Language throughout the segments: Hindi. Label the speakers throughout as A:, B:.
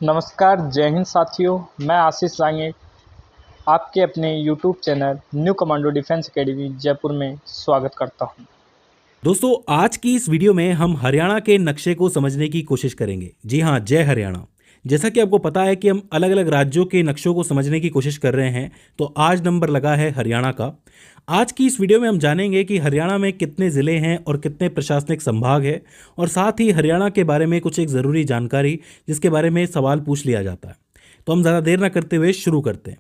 A: नमस्कार, जय हिंद साथियों। मैं आशीष रांगे आपके अपने YouTube channel new commando defence academy Jaipur में स्वागत करता हूं।
B: दोस्तों, आज की इस वीडियो में हम हरियाणा के नक्शे को समझने की कोशिश करेंगे। जी हाँ, जय हरियाणा। जैसा कि आपको पता है कि हम अलग अलग राज्यों के नक्शों को समझने की कोशिश कर रहे हैं, तो आज नंबर लगा है हरियाणा का। आज की इस वीडियो में हम जानेंगे कि हरियाणा में कितने ज़िले हैं और कितने प्रशासनिक संभाग है, और साथ ही हरियाणा के बारे में कुछ एक ज़रूरी जानकारी जिसके बारे में सवाल पूछ लिया जाता है। तो हम ज़्यादा देर न करते हुए शुरू करते हैं।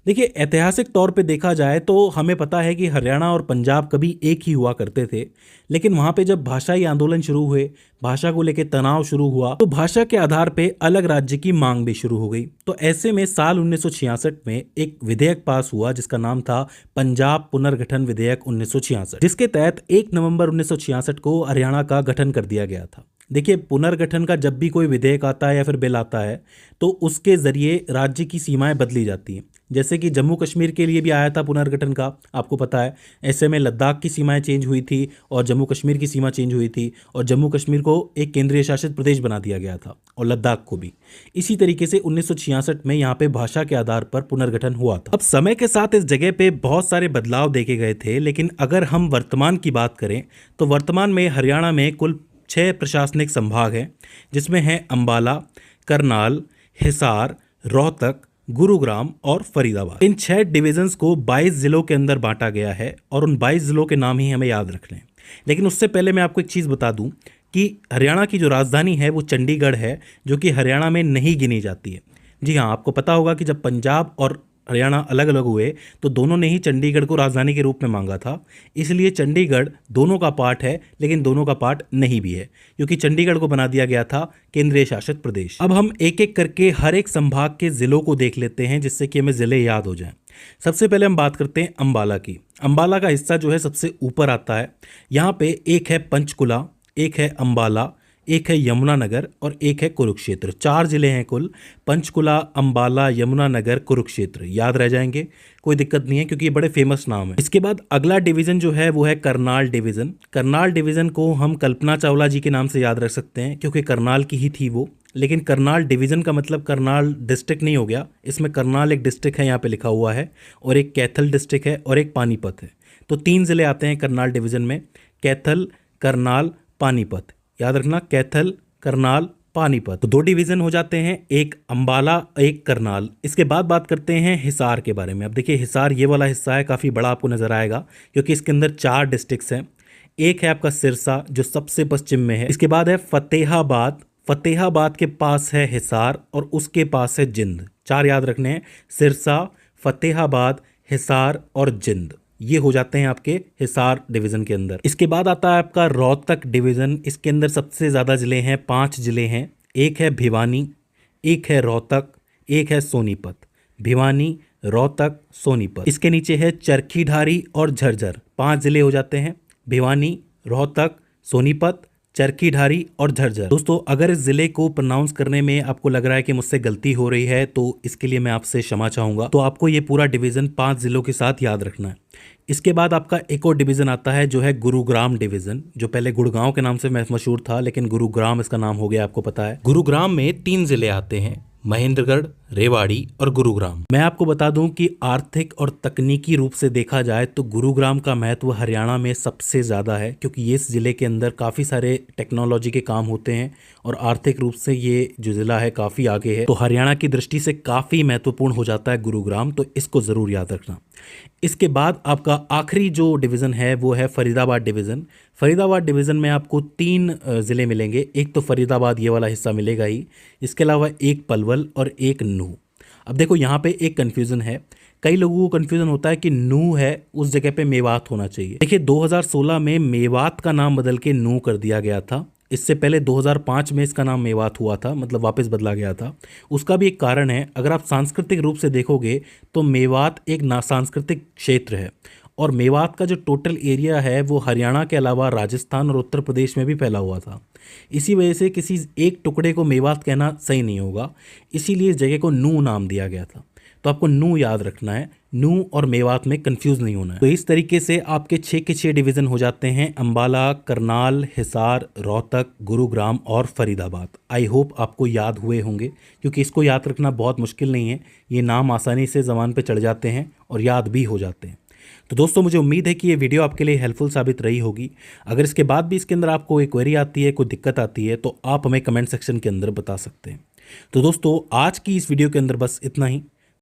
B: देखिए, ऐतिहासिक तौर पे देखा जाए तो हमें पता है कि हरियाणा और पंजाब कभी एक ही हुआ करते थे, लेकिन वहाँ पे जब भाषाई आंदोलन शुरू हुए, भाषा को लेकर तनाव शुरू हुआ, तो भाषा के आधार पे अलग राज्य की मांग भी शुरू हो गई। तो ऐसे में साल 1966 में एक विधेयक पास हुआ जिसका नाम था पंजाब पुनर्गठन विधेयक 1966, जिसके तहत 1 नवंबर 1966 को हरियाणा का गठन कर दिया गया था। देखिए, पुनर्गठन का जब भी कोई विधेयक आता है या फिर बिल आता है, तो उसके जरिए राज्य की सीमाएं बदली जाती हैं। जैसे कि जम्मू कश्मीर के लिए भी आया था पुनर्गठन का, आपको पता है। ऐसे में लद्दाख की सीमाएं चेंज हुई थी और जम्मू कश्मीर की सीमा चेंज हुई थी, और जम्मू कश्मीर को एक केंद्रीय शासित प्रदेश बना दिया गया था, और लद्दाख को भी। इसी तरीके से 1966 में यहाँ पे भाषा के आधार पर पुनर्गठन हुआ था। अब समय के साथ इस जगह पे बहुत सारे बदलाव देखे गए थे, लेकिन अगर हम वर्तमान की बात करें तो वर्तमान में हरियाणा में कुल 6 प्रशासनिक संभाग हैं, जिसमें हैं अंबाला, करनाल, हिसार, रोहतक, गुरुग्राम और फरीदाबाद। इन 6 डिविजन्स को 22 जिलों के अंदर बांटा गया है, और उन 22 जिलों के नाम ही हमें याद रखने हैं। लेकिन उससे पहले मैं आपको एक चीज़ बता दूं कि हरियाणा की जो राजधानी है वो चंडीगढ़ है, जो कि हरियाणा में नहीं गिनी जाती है। जी हाँ, आपको पता होगा कि जब पंजाब और हरियाणा अलग अलग हुए तो दोनों ने ही चंडीगढ़ को राजधानी के रूप में मांगा था। इसलिए चंडीगढ़ दोनों का पार्ट है, लेकिन दोनों का पार्ट नहीं भी है, क्योंकि चंडीगढ़ को बना दिया गया था केंद्रीय शासित प्रदेश। अब हम एक एक करके हर एक संभाग के जिलों को देख लेते हैं, जिससे कि हमें जिले याद हो जाएं। सबसे पहले हम बात करते हैं अंबाला की। अंबाला का हिस्सा जो है सबसे ऊपर आता है। यहाँ पे एक है पंचकुला, एक है अंबाला, एक है यमुनानगर और एक है कुरुक्षेत्र। 4 जिले हैं कुल। पंचकुला, अंबाला, यमुनानगर, कुरुक्षेत्र याद रह जाएंगे, कोई दिक्कत नहीं है, क्योंकि ये बड़े फेमस नाम है। इसके बाद अगला डिवीजन जो है वो है करनाल डिवीजन। करनाल डिवीजन को हम कल्पना चावला जी के नाम से याद रख सकते हैं, क्योंकि करनाल की ही थी वो। लेकिन करनाल डिवीजन का मतलब करनाल डिस्ट्रिक्ट नहीं हो गया, इसमें करनाल एक डिस्ट्रिक्ट है यहाँ पे लिखा हुआ है, और एक कैथल डिस्ट्रिक्ट है, और एक पानीपत है। तो 3 जिले आते हैं करनाल डिवीजन में, कैथल, करनाल, पानीपत। याद रखना, कैथल, करनाल, पानीपत। तो 2 डिवीजन हो जाते हैं, एक अंबाला, एक करनाल। इसके बाद बात करते हैं हिसार के बारे में। अब देखिए, हिसार ये वाला हिस्सा है, काफ़ी बड़ा आपको नजर आएगा, क्योंकि इसके अंदर 4 डिस्ट्रिक्ट्स हैं। एक है आपका सिरसा, जो सबसे पश्चिम में है। इसके बाद है फतेहाबाद। फतेहाबाद के पास है हिसार, और उसके पास है जिंद। 4 याद रखने हैं, सिरसा, फतेहाबाद, हिसार और जिंद। ये हो जाते हैं आपके हिसार डिवीजन के अंदर। इसके बाद आता है आपका रोहतक डिवीजन। इसके अंदर सबसे ज़्यादा जिले हैं, 5 जिले हैं। एक है भिवानी, एक है रोहतक, एक है सोनीपत। भिवानी, रोहतक, सोनीपत। इसके नीचे है चरखीधारी और झज्जर। 5 जिले हो जाते हैं, भिवानी, रोहतक, सोनीपत, चरखीधारी और झज्जर। दोस्तों, अगर इस जिले को प्रोनाउंस करने में आपको लग रहा है कि मुझसे गलती हो रही है, तो इसके लिए मैं आपसे क्षमा चाहूंगा। तो आपको ये पूरा डिवीजन 5 जिलों के साथ याद रखना है। इसके बाद आपका एक और डिवीजन आता है, जो है गुरुग्राम डिवीजन, जो पहले गुड़गांव के नाम से मशहूर था, लेकिन गुरुग्राम इसका नाम हो गया, आपको पता है। गुरुग्राम में 3 जिले आते हैं, महेंद्रगढ़, रेवाड़ी और गुरुग्राम। मैं आपको बता दूं कि आर्थिक और तकनीकी रूप से देखा जाए तो गुरुग्राम का महत्व हरियाणा में सबसे ज़्यादा है, क्योंकि ये इस ज़िले के अंदर काफ़ी सारे टेक्नोलॉजी के काम होते हैं, और आर्थिक रूप से ये जो ज़िला है काफ़ी आगे है। तो हरियाणा की दृष्टि से काफ़ी महत्वपूर्ण हो जाता है गुरुग्राम, तो इसको ज़रूर याद रखना। इसके बाद आपका आखिरी जो डिवीज़न है वो है फरीदाबाद डिवीज़न। फरीदाबाद डिवीज़न में आपको 3 ज़िले मिलेंगे। एक तो फरीदाबाद ये वाला हिस्सा मिलेगा ही, इसके अलावा एक पलवल और एक नूह। अब देखो, यहाँ पे एक कन्फ्यूज़न है, कई लोगों को कन्फ्यूज़न होता है कि नूह है उस जगह पे मेवात होना चाहिए। देखिए, 2016 में मेवात का नाम बदल के नूह कर दिया गया था। इससे पहले 2005 में इसका नाम मेवात हुआ था, मतलब वापस बदला गया था। उसका भी एक कारण है, अगर आप सांस्कृतिक रूप से देखोगे तो मेवात एक ना सांस्कृतिक क्षेत्र है, और मेवात का जो टोटल एरिया है वो हरियाणा के अलावा राजस्थान और उत्तर प्रदेश में भी फैला हुआ था। इसी वजह से किसी एक टुकड़े को मेवात कहना सही नहीं होगा, इसीलिए इस जगह को नूह नाम दिया गया था। तो आपको नू याद रखना है, नू और मेवात में कंफ्यूज नहीं होना है। तो इस तरीके से आपके 6 के 6 डिवीज़न हो जाते हैं, अंबाला, करनाल, हिसार, रोहतक, गुरुग्राम और फरीदाबाद। आई होप आपको याद हुए होंगे, क्योंकि इसको याद रखना बहुत मुश्किल नहीं है। ये नाम आसानी से ज़बान पे चढ़ जाते हैं और याद भी हो जाते हैं। तो दोस्तों, मुझे उम्मीद है कि ये वीडियो आपके लिए हेल्पफुल साबित रही होगी। अगर इसके बाद भी इसके अंदर आपको कोई क्वेरी आती है, कोई दिक्कत आती है, तो आप हमें कमेंट सेक्शन के अंदर बता सकते हैं। तो दोस्तों, आज की इस वीडियो के अंदर बस इतना ही।